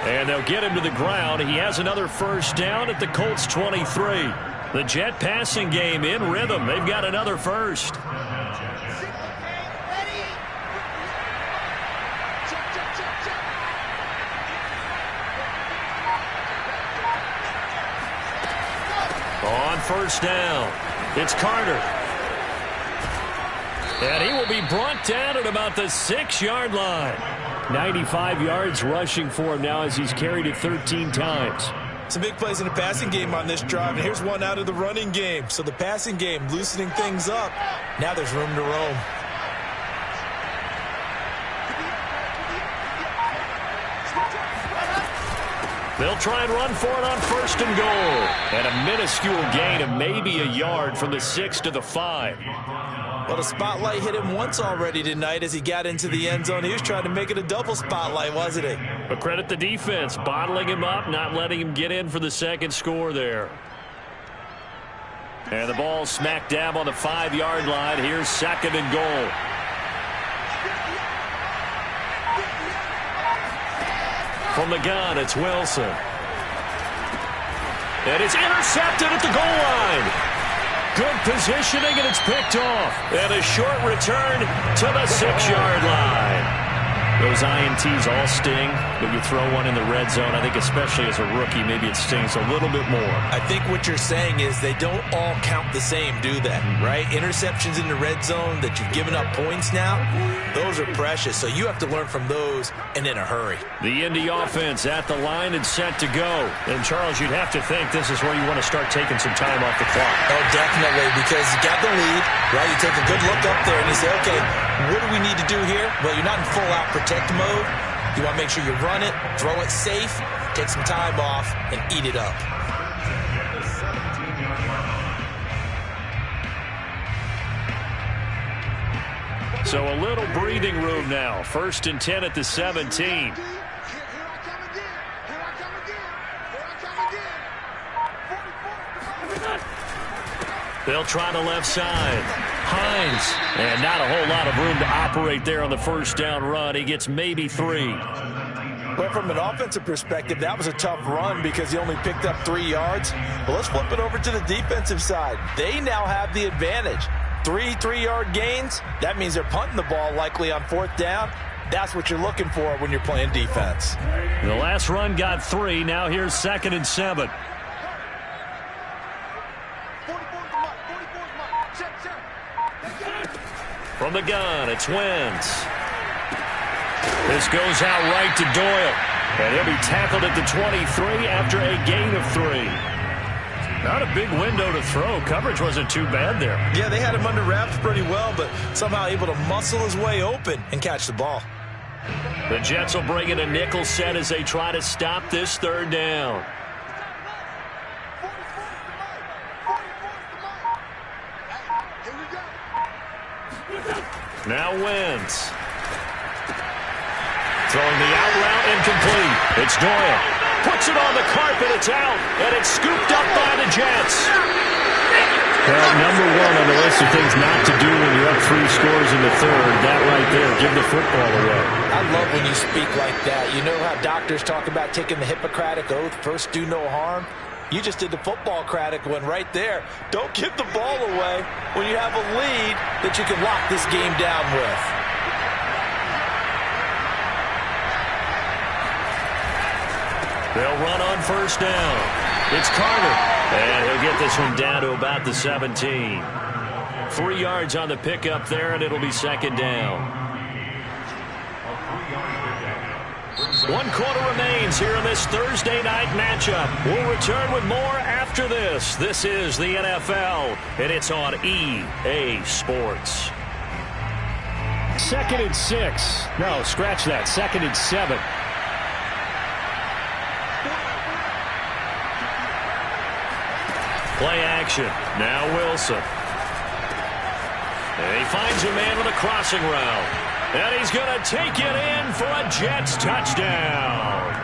And they'll get him to the ground. He has another first down at the Colts 23. The Jet passing game in rhythm. They've got another first. On first down, it's Carter. And he will be brought down at about the 6-yard line. 95 yards rushing for him now as he's carried it 13 times. Some big plays in the passing game on this drive, and here's one out of the running game. So the passing game loosening things up. Now there's room to roam. They'll try and run for it on 1st and goal. And a minuscule gain of maybe a yard from the 6 to the 5. Well, the spotlight hit him once already tonight as he got into the end zone. He was trying to make it a double spotlight, wasn't he? But credit the defense, bottling him up, not letting him get in for the second score there. And the ball smack dab on the 5-yard line. Here's 2nd and goal. From the gun, it's Wilson. And it's intercepted at the goal line. Good positioning, and it's picked off. And a short return to the 6-yard line. Those INTs all sting, but you throw one in the red zone, I think especially as a rookie, maybe it stings a little bit more. I think what you're saying is they don't all count the same, do they? Right? Interceptions in the red zone that you've given up points now, those are precious. So you have to learn from those and in a hurry. The Indy offense at the line and set to go. And, Charles, you'd have to think this is where you want to start taking some time off the clock. Oh, definitely, because you got the lead, right? You take a good look up there and you say, okay, what do we need to do here? Well, you're not in full-out protect mode. You want to make sure you run it, throw it safe, take some time off, and eat it up. So a little breathing room now. 1st and 10 at the 17. They'll try the left side. Hines. And not a whole lot of room to operate there on the first down run. He gets maybe 3. But from an offensive perspective, that was a tough run because he only picked up 3 yards. But let's flip it over to the defensive side. They now have the advantage. 3 3-yard gains. That means they're punting the ball likely on 4th down. That's what you're looking for when you're playing defense. The last run got 3. Now here's 2nd and 7. From the gun, it's Wentz. This goes out right to Doyle. And he'll be tackled at the 23 after a gain of 3. Not a big window to throw. Coverage wasn't too bad there. Yeah, they had him under wraps pretty well, but somehow able to muscle his way open and catch the ball. The Jets will bring in a nickel set as they try to stop this 3rd down. Now Wentz. Throwing the out route incomplete. It's Doyle. Puts it on the carpet. It's out. And it's scooped up by the Jets. Well, number 1 on the list of things not to do when you're up 3 scores in the 3rd. That right there, give the football away. I love when you speak like that. You know how doctors talk about taking the Hippocratic Oath, first do no harm? You just did the football Craddock one right there. Don't give the ball away when you have a lead that you can lock this game down with. They'll run on first down. It's Carter. And he'll get this one down to about the 17. 3 yards on the pickup there, and it'll be second down. 1 quarter remains here in this Thursday night matchup. We'll return with more after this. This is the NFL, and it's on EA Sports. 2nd and 6. No, scratch that. 2nd and 7. Play action. Now Wilson. And he finds a man with a crossing route. And he's going to take it in for a Jets touchdown.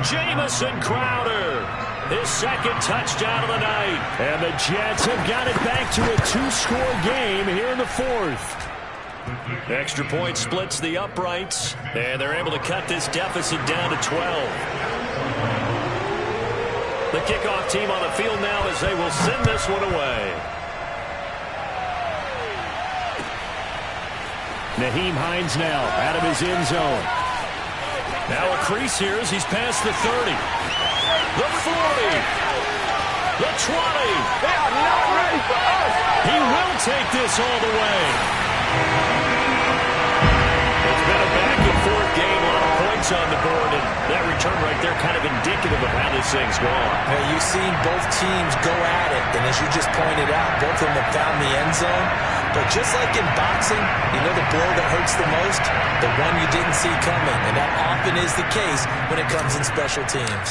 Jamison Crowder, his 2nd touchdown of the night. And the Jets have got it back to a 2-score game here in the 4th. Extra point splits the uprights, and they're able to cut this deficit down to 12. The kickoff team on the field now as they will send this one away. Nyheim Hines now out of his end zone. Now a crease here as he's past the 30. The 40. The 20. They are not ready for us. He will take this all the way. It's been a back-and-forth game, a lot of points on the board, and that return right there kind of indicative of how this thing's gone. Now, you've seen both teams go at it, and as you just pointed out, both of them have found the end zone. But just like in boxing, you know the blow that hurts the most? The one you didn't see coming, and that often is the case when it comes in special teams.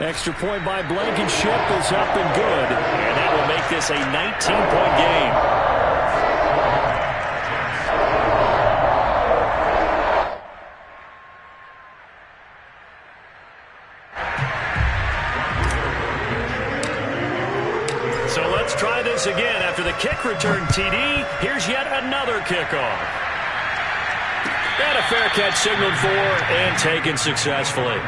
Extra point by Blankenship is up and good. And that will make this a 19-point game. So let's try this again. After the kick return TD, here's yet another kickoff. And a fair catch signaled for and taken successfully.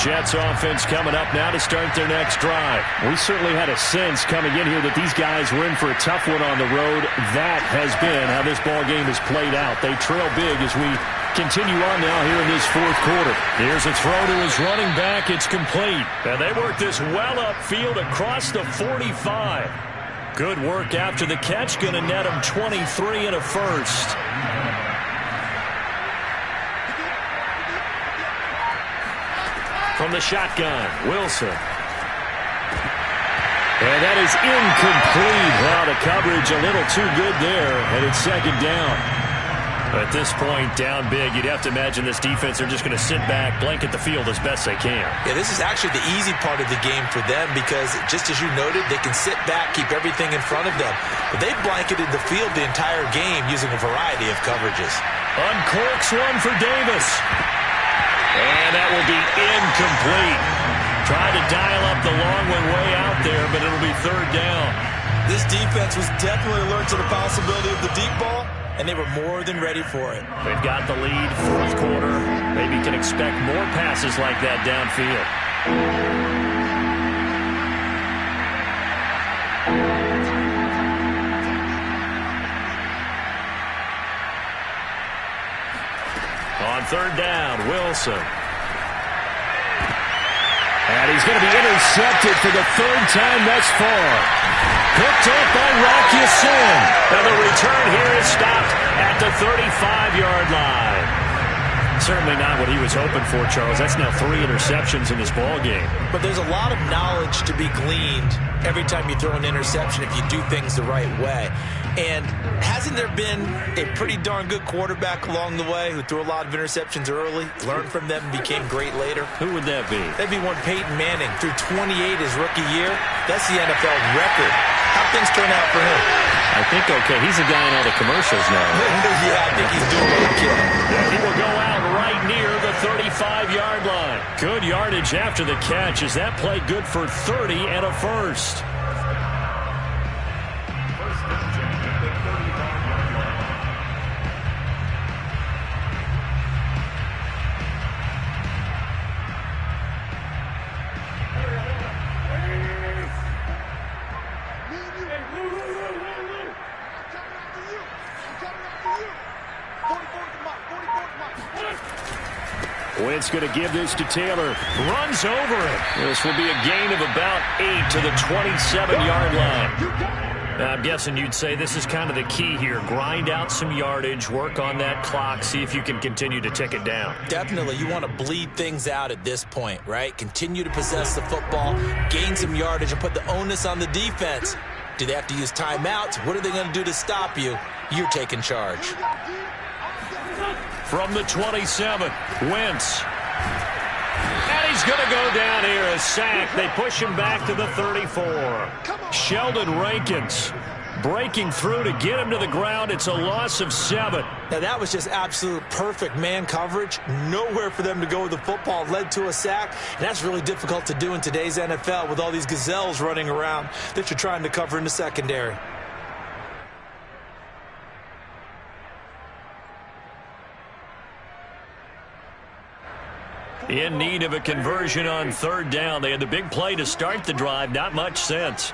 Jets offense coming up now to start their next drive. We certainly had a sense coming in here that these guys were in for a tough one on the road. That has been how this ball game has played out. They trail big as we continue on now here in this 4th quarter. Here's a throw to his running back. It's complete. And they work this well upfield across the 45. Good work after the catch. Going to net him 23 and a first. From the shotgun, Wilson. And that is incomplete. Well, the coverage a little too good there, and it's second down. At this point, down big, you'd have to imagine this defense are just going to sit back, blanket the field as best they can. Yeah, this is actually the easy part of the game for them because, just as you noted, they can sit back, keep everything in front of them. But they've blanketed the field the entire game using a variety of coverages. Uncorks one for Davis. And that will be incomplete. Tried to dial up the long one way out there, but it'll be third down. This defense was definitely alert to the possibility of the deep ball, and they were more than ready for it. They've got the lead, 4th quarter. Maybe can expect more passes like that downfield. On third down, Wilson. And he's going to be intercepted for the 3rd time thus far. Picked up by Rocky Sin. And the return here is stopped at the 35-yard line. Certainly not what he was hoping for, Charles. That's now 3 interceptions in this ball game. But there's a lot of knowledge to be gleaned every time you throw an interception if you do things the right way. And hasn't there been a pretty darn good quarterback along the way who threw a lot of interceptions early, learned from them, and became great later? Who would that be? That'd be one Peyton Manning. Threw 28 his rookie year. That's the NFL record. How'd things turn out for him? I think okay. He's a guy in all the commercials now. Right? Yeah, I think he's doing what he can. He will go out right near the 35-yard line. Good yardage after the catch. Is that play good for 30 and a first? Wentz going to give this to Taylor. Runs over it. This will be a gain of about 8 to the 27-yard line. Now, I'm guessing you'd say this is kind of the key here. Grind out some yardage, work on that clock, see if you can continue to tick it down. Definitely, you want to bleed things out at this point, right? Continue to possess the football, gain some yardage, and put the onus on the defense. Do they have to use timeouts? What are they going to do to stop you? You're taking charge. From the 27, Wentz. And he's going to go down here, a sack. They push him back to the 34. Sheldon Rankins breaking through to get him to the ground. It's a loss of 7. Now, that was just absolute perfect man coverage. Nowhere for them to go with the football. Led to a sack. And that's really difficult to do in today's NFL with all these gazelles running around that you're trying to cover in the secondary. In need of a conversion on 3rd down. They had the big play to start the drive. Not much sense.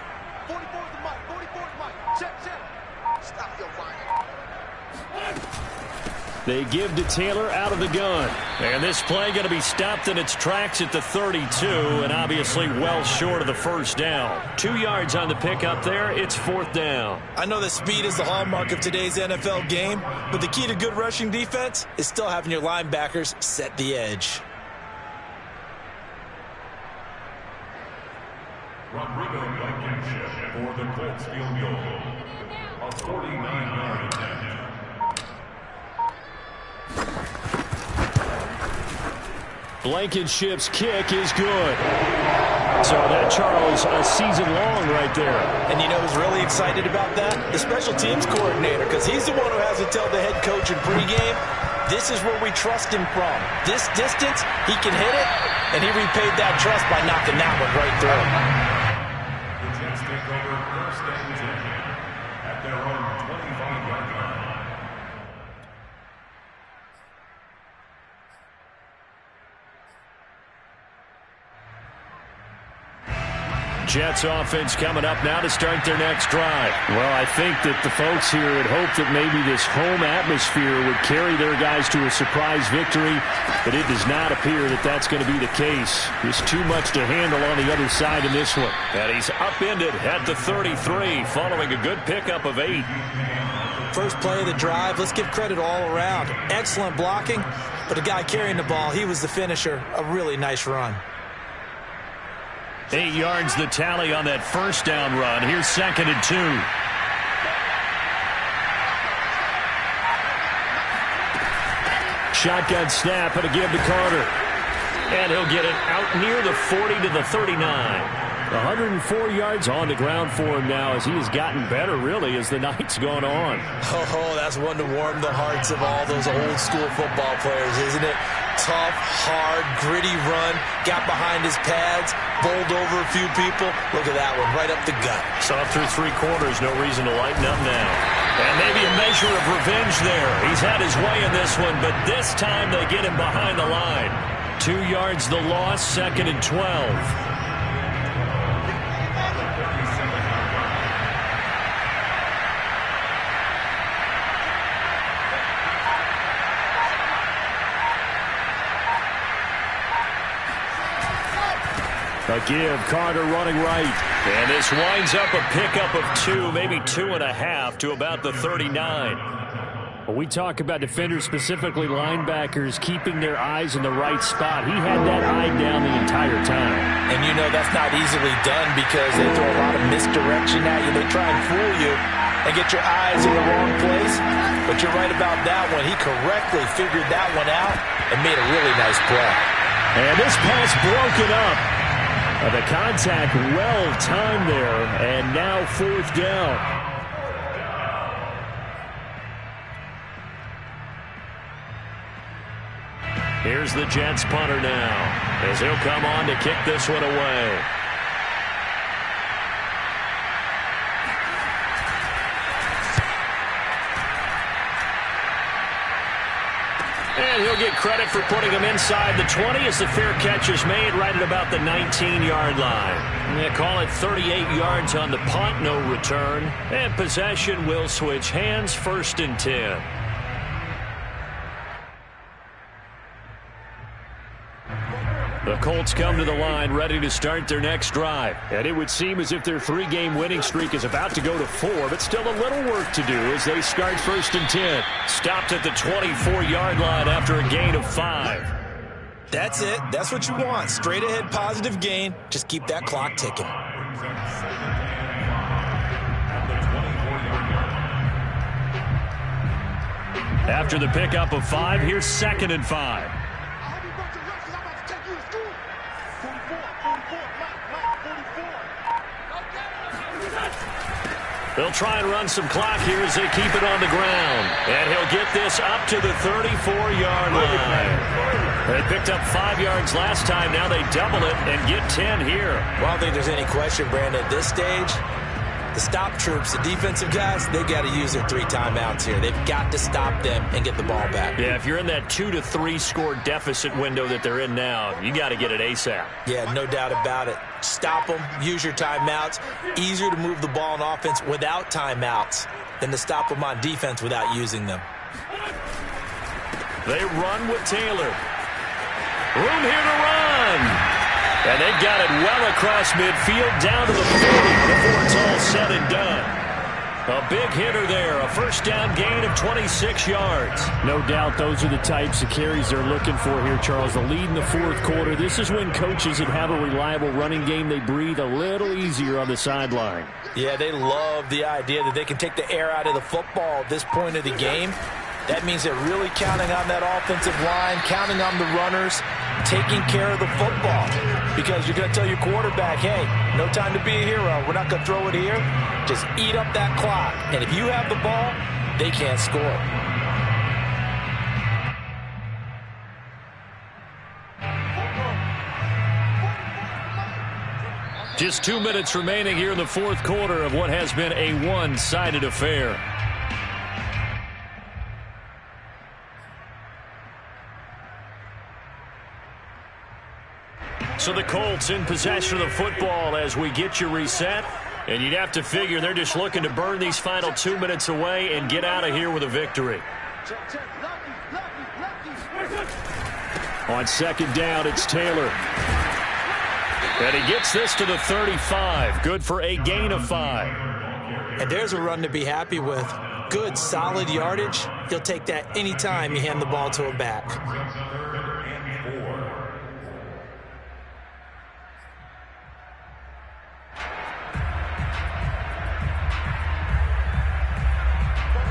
They give to Taylor out of the gun. And this play going to be stopped in its tracks at the 32, and obviously well short of the first down. 2 yards on the pickup there. It's 4th down. I know that speed is the hallmark of today's NFL game, but the key to good rushing defense is still having your linebackers set the edge. Rodrigo Blankenship for the Colts field goal. A 49-yard attempt. Blankenship's kick is good. So that, Charles, a season long right there. And you know who's really excited about that? The special teams coordinator, because he's the one who has to tell the head coach in pregame, this is where we trust him from. This distance, he can hit it, and he repaid that trust by knocking that one right through. The Jets take over 1st and 10 at their own 25-yard line. Jets offense coming up now to start their next drive. Well, I think that the folks here had hoped that maybe this home atmosphere would carry their guys to a surprise victory, but it does not appear that that's going to be the case. Just too much to handle on the other side in this one. And he's upended at the 33 following a good pickup of 8. First play of the drive, let's give credit all around. Excellent blocking, but the guy carrying the ball, he was the finisher. A really nice run. 8 yards the tally on that first down run. Here's 2nd and 2. Shotgun snap and a give to Carter. And he'll get it out near the 40 to the 39. 104 yards on the ground for him now as he has gotten better, really, as the night's gone on. Oh, that's one to warm the hearts of all those old school football players, isn't it? Tough, hard, gritty run, got behind his pads, bowled over a few people. Look at that one, right up the gut. Saw through 3 quarters, no reason to lighten up now. And maybe a measure of revenge there. He's had his way in this one, but this time they get him behind the line. 2 yards the loss, 2nd and 12. A give, Carter running right. And this winds up a pickup of 2, maybe 2.5 to about the 39. When we talk about defenders, specifically linebackers, keeping their eyes in the right spot, he had that eye down the entire time. And you know that's not easily done because they throw a lot of misdirection at you. They try and fool you and get your eyes in the wrong place. But you're right about that one. He correctly figured that one out and made a really nice play. And this pass broken up. The contact well timed there, and now 4th down. Here's the Jets punter now, as he'll come on to kick this one away. And he'll get credit for putting him inside the 20 as the fair catch is made right at about the 19-yard line. They call it 38 yards on the punt, no return. And possession will switch hands, 1st and 10. The Colts come to the line ready to start their next drive. And it would seem as if their 3-game winning streak is about to go to 4, but still a little work to do as they start 1st and 10. Stopped at the 24-yard line after a gain of 5. That's it. That's what you want. Straight ahead positive gain. Just keep that clock ticking. After the pickup of 5, here's 2nd and 5. They'll try and run some clock here as they keep it on the ground. And he'll get this up to the 34-yard line. They picked up 5 yards last time. Now they double it and get 10 here. Well, I don't think there's any question, Brandon, at this stage. The stop troops, the defensive guys, they got to use their 3 timeouts here. They've got to stop them and get the ball back. Yeah, if you're in that 2 to 3 score deficit window that they're in now, you got to get it ASAP. Yeah, no doubt about it. Stop them, use your timeouts. Easier to move the ball on offense without timeouts than to stop them on defense without using them. They run with Taylor. Room here to run. And they've got it well across midfield down to the 40 before it's all said and done. A big hitter there, a 1st down gain of 26 yards. No doubt those are the types of carries they're looking for here, Charles. The lead in the 4th quarter. This is when coaches that have a reliable running game, they breathe a little easier on the sideline. Yeah, they love the idea that they can take the air out of the football at this point of the game. That means they're really counting on that offensive line, counting on the runners, taking care of the football. Because you're going to tell your quarterback, hey, no time to be a hero. We're not going to throw it here. Just eat up that clock. And if you have the ball, they can't score. Just 2 minutes remaining here in the 4th quarter of what has been a one-sided affair. So the Colts in possession of the football as we get you reset. And you'd have to figure they're just looking to burn these final 2 minutes away and get out of here with a victory. On 2nd down, it's Taylor. And he gets this to the 35. Good for a gain of 5. And there's a run to be happy with. Good, solid yardage. He'll take that anytime you hand the ball to him back.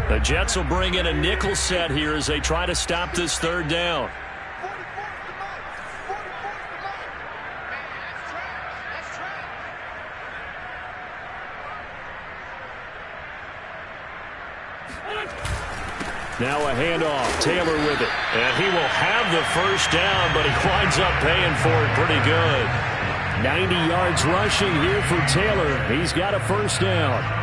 The Jets will bring in a nickel set here as they try to stop this 3rd down. Now a handoff. Taylor with it. And he will have the 1st down, but he winds up paying for it pretty good. 90 yards rushing here for Taylor. He's got a 1st down.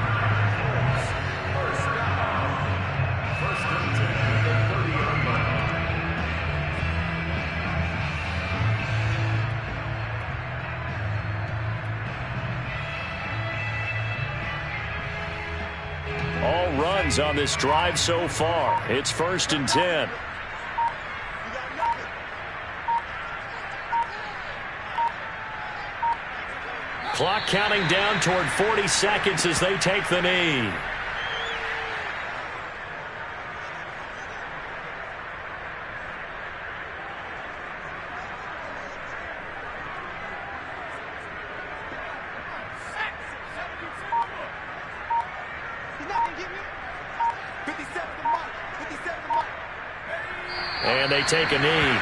On this drive so far. It's 1st and 10. Clock counting down toward 40 seconds as they take the knee. And they take a knee.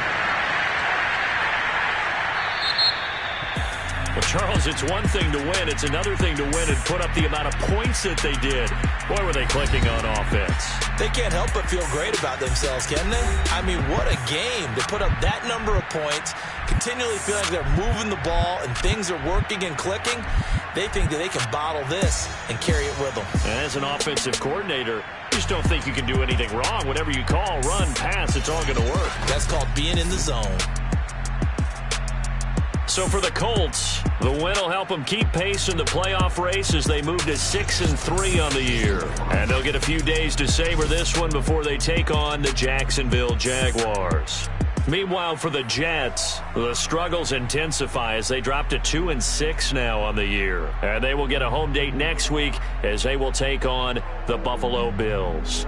Well, Charles, it's one thing to win. It's another thing to win and put up the amount of points that they did. Boy, were they clicking on offense. They can't help but feel great about themselves, can they? I mean, what a game to put up that number of points, continually feeling like they're moving the ball and things are working and clicking. They think that they can bottle this and carry it with them. As an offensive coordinator, you just don't think you can do anything wrong. Whatever you call, run, pass, it's all going to work. That's called being in the zone. So for the Colts, the win will help them keep pace in the playoff race as they move to 6-3 on the year. And they'll get a few days to savor this one before they take on the Jacksonville Jaguars. Meanwhile, for the Jets, the struggles intensify as they drop to 2-6 now on the year. And they will get a home date next week as they will take on the Buffalo Bills.